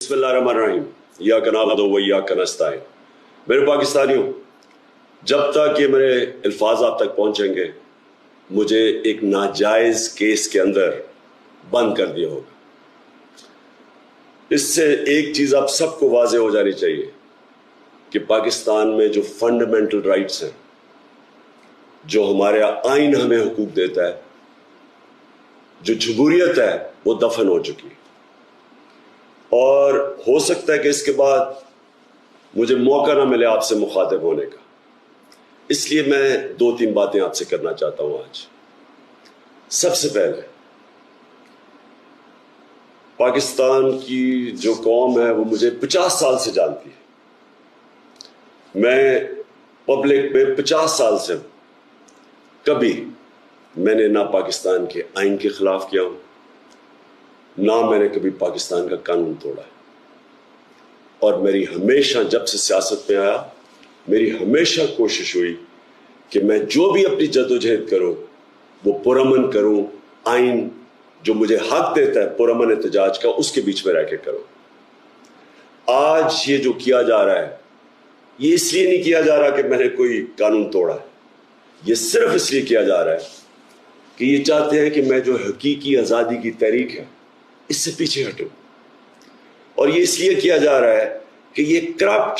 बिस्मिल्लाहिर्रहमानिर्रहीम, इय्याक नअबुदु व इय्याक नस्तईन। मेरे पाकिस्तानियों, जब तक ये मेरे अल्फाज आप तक पहुंचेंगे, मुझे एक नाजायज केस के अंदर बंद कर दिया होगा। इससे एक चीज आप सबको वाज़े हो जानी चाहिए कि पाकिस्तान में जो फंडामेंटल राइट्स हैं, जो हमारे आइन हमें हुकूक देता है, जो जमहूरियत है, वो दफन हो चुकी है। और हो सकता है कि इसके बाद मुझे मौका ना मिले आपसे मुखातिब होने का, इसलिए मैं 2-3 बातें आपसे करना चाहता हूं आज। सबसे पहले, पाकिस्तान की जो कौम है वो मुझे 50 साल से जानती है। मैं पब्लिक में 50 साल से हूं। कभी मैंने ना पाकिस्तान के आइन के खिलाफ किया हूं, ना मैंने कभी पाकिस्तान का कानून तोड़ा है। और मेरी हमेशा, जब से सियासत में आया, मेरी हमेशा कोशिश हुई कि मैं जो भी अपनी जद्दोजहद करूं वो पुरअमन करूं, आइन जो मुझे हक देता है पुरअमन एहतजाज का, उसके बीच में रह के करूं। आज ये जो किया जा रहा है, ये इसलिए नहीं किया जा रहा कि मैंने कोई कानून तोड़ा है, ये सिर्फ इसलिए किया जा रहा है कि ये चाहते हैं कि मैं जो हकीकी आज़ादी की तहरीक है, इससे पीछे हटूं। और ये इसलिए किया जा रहा है कि ये करप्ट